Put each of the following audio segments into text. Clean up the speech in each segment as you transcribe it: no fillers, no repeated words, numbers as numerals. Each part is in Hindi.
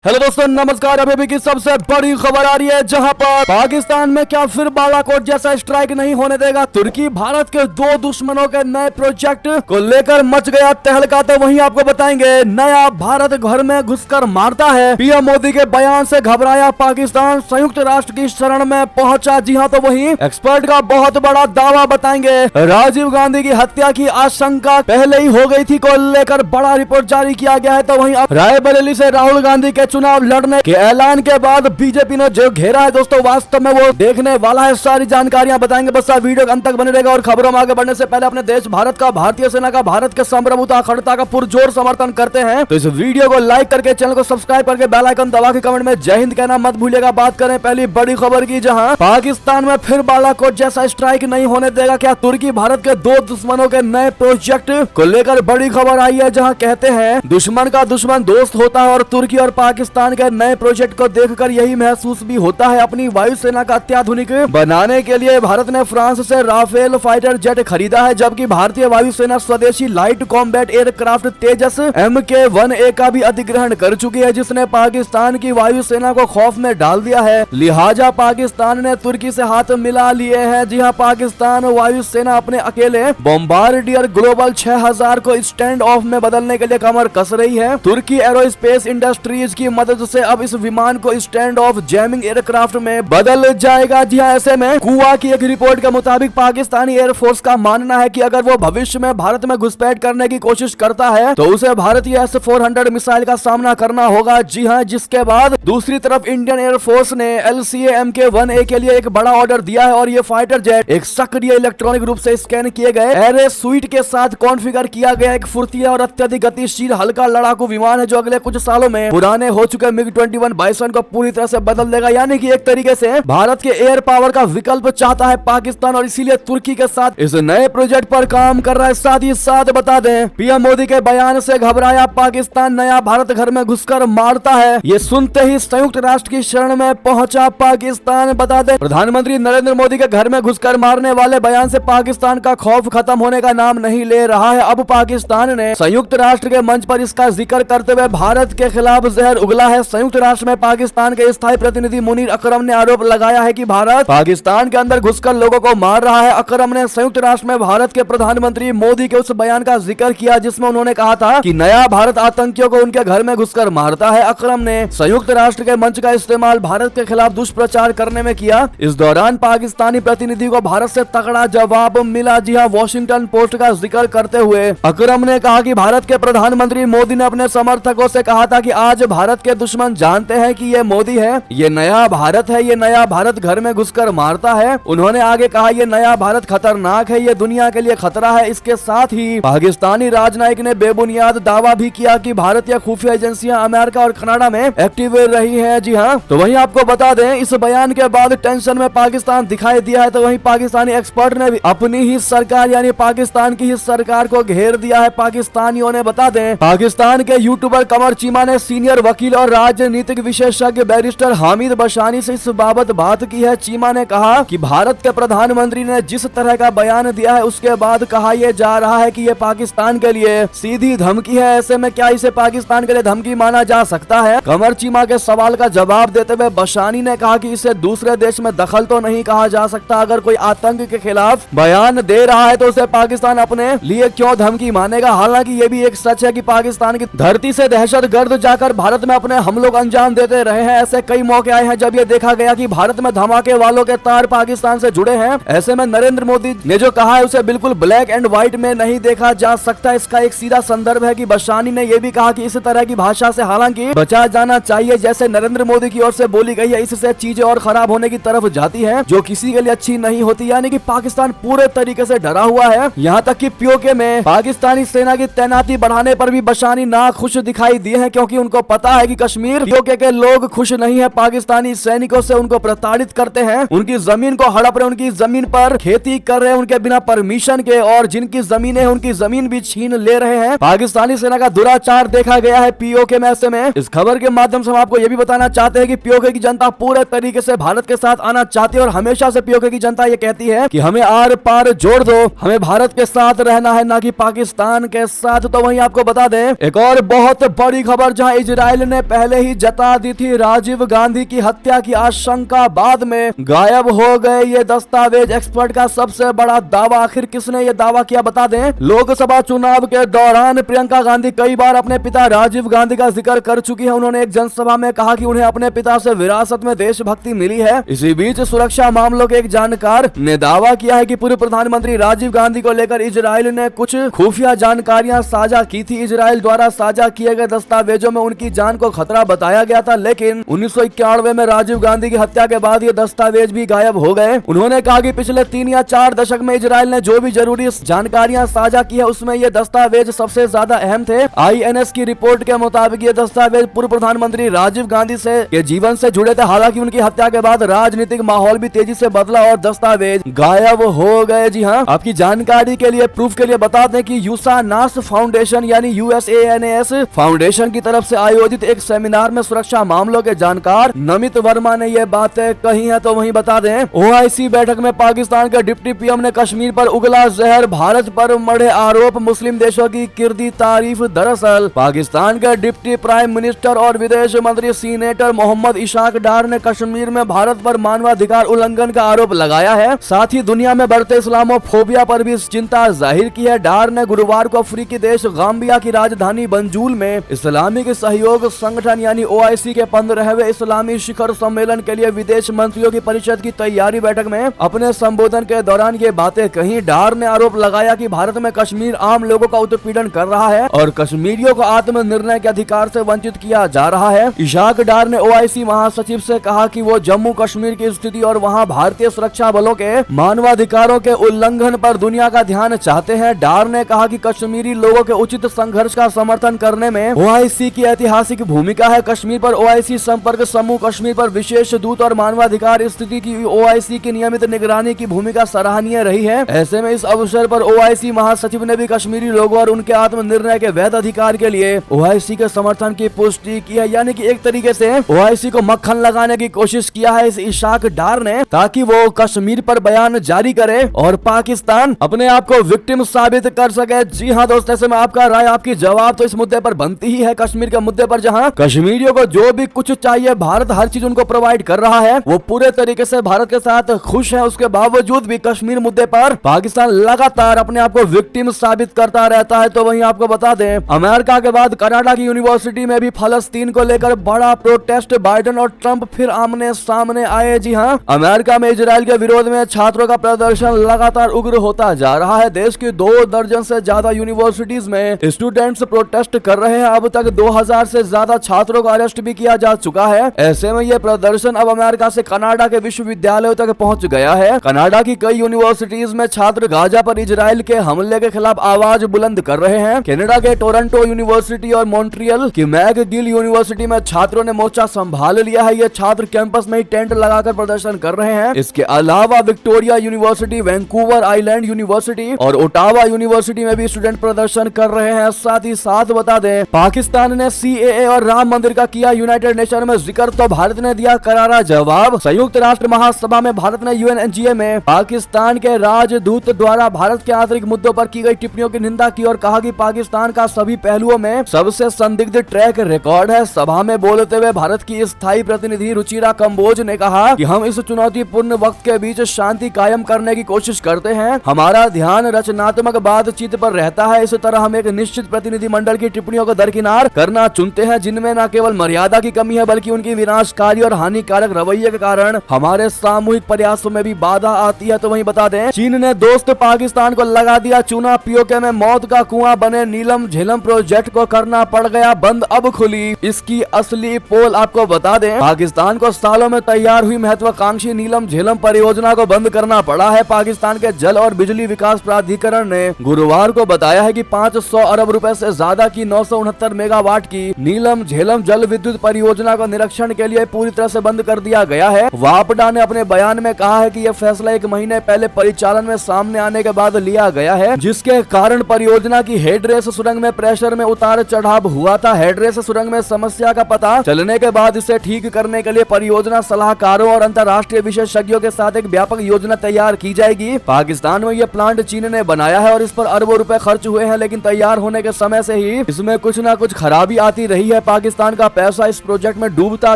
हेलो दोस्तों, नमस्कार। अभी की सबसे बड़ी खबर आ रही है, जहां पर पाकिस्तान में क्या फिर बालाकोट जैसा स्ट्राइक नहीं होने देगा। तुर्की भारत के दो दुश्मनों के नए प्रोजेक्ट को लेकर मच गया तहलका। तो वहीं आपको बताएंगे, नया भारत घर में घुसकर मारता है। पीएम मोदी के बयान से घबराया पाकिस्तान, संयुक्त राष्ट्र की शरण में पहुंचा। जी हां, तो वहीं एक्सपर्ट का बहुत बड़ा दावा बताएंगे। राजीव गांधी की हत्या की आशंका पहले ही हो गई थी को लेकर बड़ा रिपोर्ट जारी किया गया है। तो वहीं रायबरेली से राहुल गांधी के चुनाव लड़ने के ऐलान के बाद बीजेपी ने जो घेरा है दोस्तों, वास्तव में वो देखने वाला है। सारी जानकारियां बताएंगे, बस आप वीडियो अंत तक बने रहेगा। और खबरों में आगे बढ़ने से पहले अपने देश भारत का, भारतीय सेना का, भारत के संप्रभुता अखंडता का पुरजोर समर्थन करते हैं तो इस वीडियो को लाइक करके, चैनल को सब्सक्राइब करके, बेल आइकन दबा के कमेंट में जय हिंद कहना मत भूलिएगा। बात करें पहली बड़ी खबर की, जहां पाकिस्तान में फिर बालाकोट जैसा स्ट्राइक नहीं होने देगा। क्या तुर्की भारत के दो दुश्मनों के नए प्रोजेक्ट को लेकर बड़ी खबर आई है, जहां कहते हैं दुश्मन का दुश्मन दोस्त होता है। और तुर्की और पाकिस्तान के नए प्रोजेक्ट को देखकर यही महसूस भी होता है। अपनी वायुसेना का अत्याधुनिक बनाने के लिए भारत ने फ्रांस से राफेल फाइटर जेट खरीदा है, जबकि भारतीय वायुसेना स्वदेशी लाइट कॉम्बैट एयरक्राफ्ट तेजस MK-1A का भी अधिग्रहण कर चुकी है, जिसने पाकिस्तान की वायुसेना को खौफ में डाल दिया है। लिहाजा पाकिस्तान ने तुर्की से हाथ मिला लिए हैं। जी हां, पाकिस्तान वायुसेना अपने अकेले बॉम्बार्डियर ग्लोबल 6000 को स्टैंड ऑफ में बदलने के लिए कमर कस रही है। तुर्की एरोस्पेस इंडस्ट्रीज की मदद से अब इस विमान को स्टैंड ऑफ जैमिंग एयरक्राफ्ट में बदल जाएगा। जी हां, ऐसे में कुआ की एक रिपोर्ट के मुताबिक पाकिस्तानी एयरफोर्स का मानना है कि अगर वो भविष्य में भारत में घुसपैठ करने की कोशिश करता है तो उसे भारतीय S-400 मिसाइल का सामना करना होगा। जी हां, जिसके बाद दूसरी तरफ इंडियन एयरफोर्स ने LCA MK-1A के लिए एक बड़ा ऑर्डर दिया है। और ये फाइटर जेट एक सक्रिय इलेक्ट्रॉनिक रूप से स्कैन किए गए एरे स्वीट के साथ कॉन्फ़िगर किया गया एक फुर्तीला और अत्यधिक गतिशील हल्का लड़ाकू विमान है, जो अगले कुछ सालों में पुराने हो चुके MiG-21 बाइसन को पूरी तरह से बदल देगा। यानी कि एक तरीके से भारत के एयर पावर का विकल्प चाहता है पाकिस्तान, और इसीलिए तुर्की के साथ इस नए प्रोजेक्ट पर काम कर रहा है। साथ ही साथ बता दें, पीएम मोदी के बयान से घबराया पाकिस्तान, नया भारत घर में घुसकर मारता है। ये सुनते ही संयुक्त राष्ट्र की शरण में पहुंचा पाकिस्तान। बता दें, प्रधानमंत्री नरेंद्र मोदी के घर में घुसकर मारने वाले बयान से पाकिस्तान का खौफ खत्म होने का नाम नहीं ले रहा है। अब पाकिस्तान ने संयुक्त राष्ट्र के मंच पर इसका जिक्र करते हुए भारत के खिलाफ जहर उगला है। संयुक्त राष्ट्र में पाकिस्तान के स्थायी प्रतिनिधि मुनीर अकरम ने आरोप लगाया है कि भारत पाकिस्तान के अंदर घुसकर लोगों को मार रहा है। अकरम ने संयुक्त राष्ट्र में भारत के प्रधानमंत्री मोदी के उस बयान का जिक्र किया जिसमें उन्होंने कहा था कि नया भारत आतंकियों को उनके घर में घुसकर मारता है। अकरम ने संयुक्त राष्ट्र के मंच का इस्तेमाल भारत के खिलाफ दुष्प्रचार करने में किया। इस दौरान पाकिस्तानी प्रतिनिधि को भारत से तगड़ा जवाब मिला। जी हां, वॉशिंगटन पोस्ट का जिक्र करते हुए अकरम ने कहा कि भारत के प्रधानमंत्री मोदी ने अपने समर्थकों से कहा था कि आज भारत के दुश्मन जानते हैं कि ये मोदी है, ये नया भारत है, ये नया भारत घर में घुसकर मारता है। उन्होंने आगे कहा, ये नया भारत खतरनाक है, ये दुनिया के लिए खतरा है। इसके साथ ही पाकिस्तानी राजनयिक ने बेबुनियाद दावा भी किया कि भारतीय खुफिया एजेंसियां अमेरिका और कनाडा में एक्टिव रही हैं। जी हां, तो वहीं आपको बता दें, इस बयान के बाद टेंशन में पाकिस्तान दिखाई दिया है। तो वहीं पाकिस्तानी एक्सपर्ट ने भी अपनी ही सरकार यानी पाकिस्तान की ही सरकार को घेर दिया है। पाकिस्तानियों ने, बता दें, पाकिस्तान के यूट्यूबर कमर चीमा ने सीनियर वकील और राजनीतिक विशेषज्ञ बैरिस्टर हामिद बशानी से इस बाबत बात की है। चीमा ने कहा कि भारत के प्रधानमंत्री ने जिस तरह का बयान दिया है उसके बाद कहा यह जा रहा है कि यह पाकिस्तान के लिए सीधी धमकी है। ऐसे में क्या इसे पाकिस्तान के लिए धमकी माना जा सकता है? कमर चीमा के सवाल का जवाब देते हुए बशानी ने कहा कि इसे दूसरे देश में दखल तो नहीं कहा जा सकता। अगर कोई आतंक के खिलाफ बयान दे रहा है तो उसे पाकिस्तान अपने लिए क्यों धमकी मानेगा? हालांकि ये भी एक सच है कि पाकिस्तान की धरती से दहशतगर्द जाकर भारत में अपने हमलों को अंजाम देते रहे हैं। ऐसे कई मौके आए हैं जब ये देखा गया कि भारत में धमाके वालों के तार पाकिस्तान से जुड़े हैं। ऐसे में नरेंद्र मोदी ने जो कहा है उसे बिल्कुल ब्लैक एंड व्हाइट में नहीं देखा जा सकता। इसका एक सीधा संदर्भ है कि बशानी ने यह भी कहा कि इस तरह की भाषा से हालांकि बचा जाना चाहिए, जैसे नरेंद्र मोदी की ओर से बोली गई है। इससे चीजें और खराब होने की तरफ जाती है, जो किसी के लिए अच्छी नहीं होती। यानी कि पाकिस्तान पूरे तरीके से डरा हुआ है। यहाँ तक कि पीओके में पाकिस्तानी सेना की तैनाती बढ़ाने पर भी बशानी ना खुश दिखाई दिए हैं, क्योंकि उनको पता है कि कश्मीर पीओके के लोग खुश नहीं है। पाकिस्तानी सैनिकों से उनको प्रताड़ित करते हैं, उनकी जमीन को हड़प रहे, उनकी जमीन पर खेती कर रहे हैं उनके बिना परमिशन के, और जिनकी जमीनें उनकी जमीन भी छीन ले रहे हैं। पाकिस्तानी सेना का दुराचार देखा गया है पीओके में। ऐसे में इस खबर के माध्यम से हम आपको यह भी बताना चाहते हैं कि पीओके की जनता पूरे तरीके से भारत के साथ आना चाहती है, और हमेशा से पीओके की जनता ये कहती है कि हमें आर पार जोड़ दो, हमें भारत के साथ रहना है, ना कि पाकिस्तान के साथ। तो वहीं आपको बता दें, एक और बहुत बड़ी खबर, जहां इजराइल ने ने पहले ही जता दी थी राजीव गांधी की हत्या की आशंका, बाद में गायब हो गए ये दस्तावेज। एक्सपर्ट का सबसे बड़ा दावा, आखिर किसने ये दावा किया बता दें। लोकसभा चुनाव के दौरान प्रियंका गांधी कई बार अपने पिता राजीव गांधी का जिक्र कर चुकी है। उन्होंने एक जनसभा में कहा कि उन्हें अपने पिता से विरासत में देशभक्ति मिली है। इसी बीच सुरक्षा मामलों के एक जानकार ने दावा किया है कि पूर्व प्रधानमंत्री राजीव गांधी को लेकर इजराइल ने कुछ खुफिया जानकारियां साझा की थी। इजराइल द्वारा साझा किए गए दस्तावेजों में उनकी जान को खतरा बताया गया था, लेकिन 1991 में राजीव गांधी की हत्या के बाद ये दस्तावेज भी गायब हो गए। उन्होंने कहा कि पिछले 3 या 4 दशक में इजराइल ने जो भी जरूरी जानकारियां साझा की है उसमें ये दस्तावेज सबसे ज्यादा अहम थे। INS की रिपोर्ट के मुताबिक ये दस्तावेज पूर्व प्रधानमंत्री राजीव गांधी के जीवन से जुड़े थे। हालांकि उनकी हत्या के बाद राजनीतिक माहौल भी तेजी से बदला और दस्तावेज गायब हो गए। जी हाँ, आपकी जानकारी के लिए, प्रूफ के लिए बता दें कि यूसानास फाउंडेशन यानी USANAS फाउंडेशन की तरफ से आयोजित एक सेमिनार में सुरक्षा मामलों के जानकार नमित वर्मा ने ये बातें कही है। तो वहीं बता दें, OIC बैठक में पाकिस्तान के डिप्टी PM ने कश्मीर पर उगला जहर, भारत पर मढ़े आरोप, मुस्लिम देशों की किरदी तारीफ। दरअसल पाकिस्तान के डिप्टी प्राइम मिनिस्टर और विदेश मंत्री सीनेटर मोहम्मद इशाक डार ने कश्मीर में भारत पर मानवाधिकार उल्लंघन का आरोप लगाया है। साथ ही दुनिया में बढ़ते इस्लामोफोबिया पर भी चिंता जाहिर की है। डार ने गुरुवार को अफ्रीकी देश गाम्बिया की राजधानी बंजूल में इस्लामिक सहयोग संगठन यानी OIC के 15वें इस्लामी शिखर सम्मेलन के लिए विदेश मंत्रियों की परिषद की तैयारी बैठक में अपने संबोधन के दौरान ये बातें कही। डार ने आरोप लगाया कि भारत में कश्मीर आम लोगों का उत्पीड़न कर रहा है और कश्मीरियों को आत्मनिर्णय के अधिकार से वंचित किया जा रहा है। इशाक डार ने OIC महासचिव से कहा कि वो जम्मू कश्मीर की स्थिति और वहां भारतीय सुरक्षा बलों के मानवाधिकारों के उल्लंघन पर दुनिया का ध्यान चाहते हैं। डार ने कहा कि कश्मीरी लोगों के उचित संघर्ष का समर्थन करने में OIC की ऐतिहासिक भूमिका है। कश्मीर पर OIC संपर्क समूह, कश्मीर पर विशेष दूत और मानवाधिकार स्थिति की OIC की नियमित निगरानी की भूमिका सराहनीय रही है। ऐसे में इस अवसर पर OIC महासचिव ने भी कश्मीरी लोगों और उनके आत्मनिर्णय के वैध अधिकार के लिए OIC के समर्थन की पुष्टि की है। यानी कि एक तरीके से OIC को मक्खन लगाने की कोशिश किया है इस इशाक डार ने, ताकि वो कश्मीर पर बयान जारी करे और पाकिस्तान अपने आप को विक्टिम साबित कर सके। जी हाँ दोस्तों, ऐसे में आपका राय, आपकी जवाब तो इस मुद्दे पर बनती ही है। कश्मीर के मुद्दे पर जहाँ कश्मीरियों को जो भी कुछ चाहिए भारत हर चीज उनको प्रोवाइड कर रहा है, वो पूरे तरीके से भारत के साथ खुश है। उसके बावजूद भी कश्मीर मुद्दे पर पाकिस्तान लगातार अपने आप को विक्टिम साबित करता रहता है। तो वहीं आपको बता दें, अमेरिका के बाद कनाडा की यूनिवर्सिटी में भी फलस्तीन को लेकर बड़ा प्रोटेस्ट, बाइडेन और ट्रंप फिर आमने सामने आए। जी हाँ, अमेरिका में इजराइल के विरोध में छात्रों का प्रदर्शन लगातार उग्र होता जा रहा है। देश की 2 दर्जन से ज्यादा यूनिवर्सिटीज में स्टूडेंट्स प्रोटेस्ट कर रहे हैं। अब तक 2000 से ज्यादा छात्रों को अरेस्ट भी किया जा चुका है। ऐसे में यह प्रदर्शन अब अमेरिका से कनाडा के विश्वविद्यालयों तक पहुंच गया है। कनाडा की कई यूनिवर्सिटीज में छात्र गाजा पर इजराइल के हमले के खिलाफ आवाज बुलंद कर रहे हैं। कनाडा के टोरंटो यूनिवर्सिटी और मॉन्ट्रियल की मैकगिल यूनिवर्सिटी में छात्रों ने मोर्चा संभाल लिया है। ये छात्र कैंपस में ही टेंट लगाकर प्रदर्शन कर रहे हैं। इसके अलावा Victoria university, Vancouver island university और ओटावा यूनिवर्सिटी में भी स्टूडेंट प्रदर्शन कर रहे हैं। साथ ही साथ बता दें, पाकिस्तान ने CAA और राम मंदिर का किया यूनाइटेड नेशन में जिक्र, तो भारत ने दिया करारा जवाब। संयुक्त राष्ट्र महासभा में भारत ने UNGA में पाकिस्तान के राजदूत द्वारा भारत के आंतरिक मुद्दों पर की गई टिप्पणियों की निंदा की और कहा कि पाकिस्तान का सभी पहलुओं में सबसे संदिग्ध ट्रैक रिकॉर्ड है। सभा में बोलते हुए भारत की स्थायी प्रतिनिधि रुचिरा कंबोज ने कहा कि हम इस चुनौतीपूर्ण वक्त के बीच शांति कायम करने की कोशिश करते हैं। हमारा ध्यान रचनात्मक बातचीत पर रहता है। इस तरह हम एक निश्चित प्रतिनिधि मंडल की टिप्पणियों को दरकिनार करना चुनते हैं, जिनमें न केवल मर्यादा की कमी है बल्कि उनकी विनाशकारी और हानिकारक रवैये के कारण हमारे सामूहिक प्रयासों में भी बाधा आती है। तो वहीं बता दें, चीन ने दोस्त पाकिस्तान को लगा दिया चूना, POK में मौत का कुआं बने नीलम झेलम प्रोजेक्ट को करना पड़ गया बंद, अब खुली इसकी असली पोल। आपको बता दें, पाकिस्तान को सालों में तैयार हुई महत्वाकांक्षी नीलम झेलम परियोजना को बंद करना पड़ा है। पाकिस्तान के जल और बिजली विकास प्राधिकरण ने गुरुवार को बताया है कि 500 अरब रुपए से ज्यादा की 969 मेगावाट की नीलम झेलम जल विद्युत परियोजना को निरीक्षण के लिए पूरी तरह से बंद कर दिया गया है। वापडा ने अपने बयान में कहा है कि यह फैसला 1 महीने पहले परिचालन में सामने आने के बाद लिया गया है, जिसके कारण परियोजना की हेडरेस सुरंग में प्रेशर में उतार चढ़ाव हुआ था। हेडरेस सुरंग में समस्या का पता चलने के बाद इसे ठीक करने के लिए परियोजना सलाहकारों और अंतर्राष्ट्रीय विशेषज्ञों के साथ एक व्यापक योजना तैयार की जाएगी। पाकिस्तान में यह प्लांट चीन ने बनाया है और इस पर अरबों रुपए खर्च हुए हैं, लेकिन तैयार होने के समय से ही इसमें कुछ न कुछ खराबी आती रही है। से पाकिस्तान का पैसा इस प्रोजेक्ट में डूबता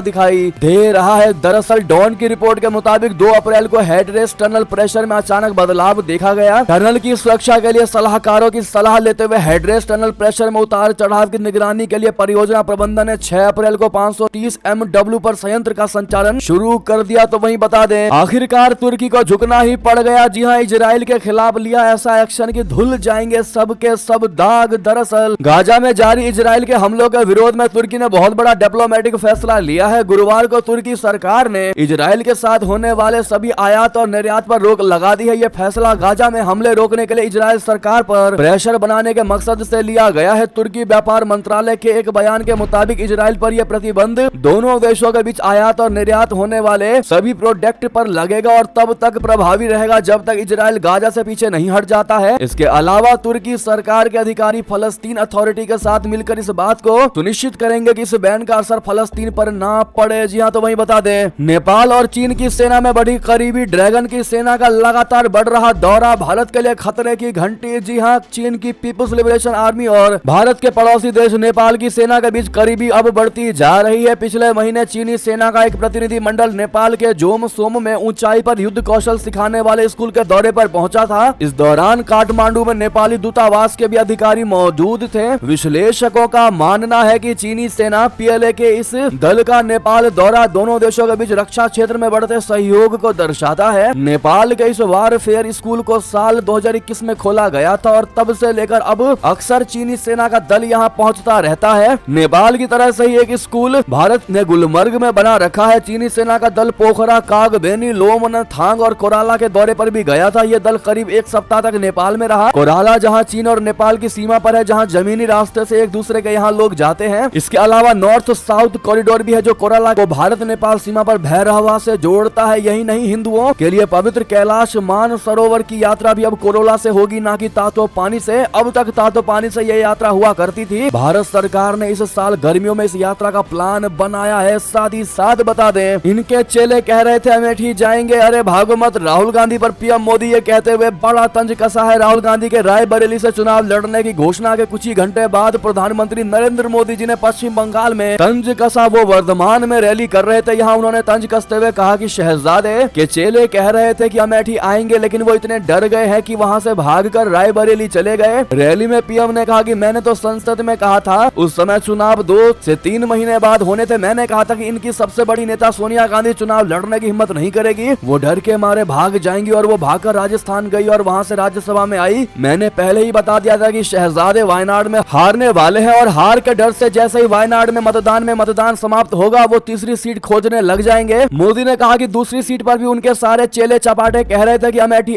दिखाई दे रहा है। दरअसल डॉन की रिपोर्ट के मुताबिक 2 अप्रैल को हेडरेस्ट टनल प्रेशर में अचानक बदलाव देखा गया। टनल की सुरक्षा के लिए सलाहकारों की सलाह लेते हुए हेडरेस्ट टनल प्रेशर में उतार चढ़ाव की निगरानी के लिए परियोजना प्रबंधन ने 6 अप्रैल को 530 MW पर संयंत्र का संचालन शुरू कर दिया। तो वहीं बता दें, आखिरकार तुर्की को झुकना ही पड़ गया। जी हां, इजराइल के खिलाफ लिया ऐसा एक्शन कि धुल जाएंगे सब के सब दाग। दरअसल गाजा में जारी इजराइल के हमलों के विरोध में तुर्की ने बहुत बड़ा डिप्लोमेटिक फैसला लिया है। गुरुवार को तुर्की सरकार ने इजराइल के साथ होने वाले सभी आयात और निर्यात पर रोक लगा दी है। यह फैसला गाजा में हमले रोकने के लिए इजराइल सरकार पर प्रेशर बनाने के मकसद से लिया गया है। तुर्की व्यापार मंत्रालय के एक बयान के मुताबिक इजराइल पर यह प्रतिबंध दोनों देशों के बीच आयात और निर्यात होने वाले सभी प्रोडक्ट पर लगेगा और तब तक प्रभावी रहेगा जब तक इजराइल गाजा से पीछे नहीं हट जाता है। इसके अलावा तुर्की सरकार के अधिकारी फलस्तीन अथॉरिटी के साथ मिलकर इस बात को सुनिश्चित करेंगे कि इस बैन का असर फलस्तीन पर ना पड़े। जी हाँ, तो वहीं बता दें, नेपाल और चीन की सेना में बढ़ी करीबी। ड्रैगन की सेना का लगातार बढ़ रहा दौरा भारत के लिए खतरे की घंटी। जी हाँ, चीन की पीपुल्स लिबरेशन आर्मी और भारत के पड़ोसी देश नेपाल की सेना के बीच करीबी अब बढ़ती जा रही है। पिछले महीने चीनी सेना का एक प्रतिनिधि मंडल नेपाल के जोम सोम में ऊंचाई पर युद्ध कौशल सिखाने वाले स्कूल के दौरे पर पहुंचा था। इस दौरान काठमांडू में नेपाली दूतावास के भी अधिकारी मौजूद थे। विश्लेषकों का मानना है कि चीनी सेना PLA के इस दल का नेपाल दौरा दोनों देशों के बीच रक्षा क्षेत्र में बढ़ते सहयोग को दर्शाता है। नेपाल के इस वारफेयर स्कूल को साल 2021 में खोला गया था और तब से लेकर अब अक्सर चीनी सेना का दल यहां पहुंचता रहता है। नेपाल की तरह से ही एक स्कूल भारत ने गुलमर्ग में बना रखा है। चीनी सेना का दल पोखरा, कागबेनी, लोमनथांग और कोराला के दौरे पर भी गया था। यह दल करीब 1 सप्ताह तक नेपाल में रहा। कोराला जहां चीन और नेपाल की सीमा पर है, जहां जमीनी रास्ते से एक दूसरे के यहाँ लोग जाते हैं। इसके अलावा नॉर्थ साउथ कॉरिडोर भी है जो कोराला को भारत नेपाल सीमा पर भैरहवा से जोड़ता है। यही नहीं, हिंदुओं के लिए पवित्र कैलाश मान सरोवर की यात्रा भी अब कोरोला से होगी, ना कि तातो पानी से। अब तक तातो पानी से यह यात्रा हुआ करती थी। भारत सरकार ने इस साल गर्मियों में इस यात्रा का प्लान बनाया है। साथ ही साथ बता दें, इनके चेले कह रहे थे अमेठी जाएंगे, अरे भागो मत। राहुल गांधी पर PM मोदी ये कहते हुए बड़ा तंज कसा है। राहुल गांधी के रायबरेली से चुनाव लड़ने की घोषणा के कुछ ही घंटे बाद प्रधानमंत्री नरेंद्र मोदी जी ने पश्चिम बंगाल में तंज कसा। वो वर्धमान में रैली कर रहे थे। यहाँ उन्होंने तंज कसते हुए कहा कि शहजादे के चेले कह रहे थे कि अमेठी आएंगे, लेकिन वो इतने डर गए हैं कि वहाँ से भागकर रायबरेली चले गए। रैली में PM ने कहा कि मैंने तो संसद में कहा था, उस समय चुनाव 2 से 3 महीने बाद होने थे। मैंने कहा था कि इनकी सबसे बड़ी नेता सोनिया गांधी चुनाव लड़ने की हिम्मत नहीं करेगी, वो डर के मारे भाग जाएंगी। और वो भागकर राजस्थान गई और वहाँ से राज्यसभा में आई। मैंने पहले ही बता दिया था कि शहजादे वायनाड में हारने वाले हैं और हार के डर से जैसे ही वायनाड में मतदान समाप्त होगा, वो तीसरी सीट खोजने लग जाएंगे। मोदी ने कहा कि दूसरी सीट पर भी उनके सारे चेले चपाटे कह रहे थे कि अमेठी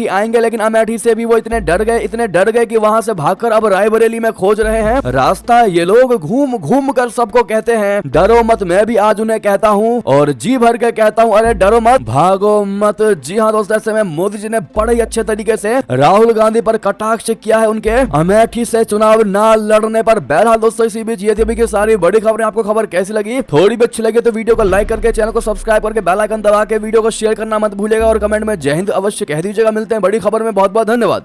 आएंगे, लेकिन अमेठी से भी वो इतने डर गए कि वहाँ से भागकर अब रायबरेली में खोज रहे हैं रास्ता। ये लोग घूम घूम कर सबको कहते हैं डरो मत। मैं भी आज उन्हें कहता हूँ और जी भर के कहता हूँ, अरे डरो मत, भागो मत। जी हाँ दोस्तों, ऐसे में मोदी जी ने बड़े ही अच्छे तरीके से राहुल गांधी पर कटाक्ष किया है उनके अमेठी से चुनाव ना लड़ने पर। बहरहाल दोस्तों, इसी बीच ये थी की सारी बड़ी खबरें। आपको खबर कैसी लगी? थोड़ी भी अच्छी लगी तो वीडियो को लाइक करके, चैनल को सब्सक्राइब करके, बेल आइकन दबा के वीडियो को शेयर करना मत भूलिएगा और कमेंट में जय हिंद अवश्य कह दीजिएगा। मिलते हैं बड़ी खबर में। बहुत बहुत धन्यवाद।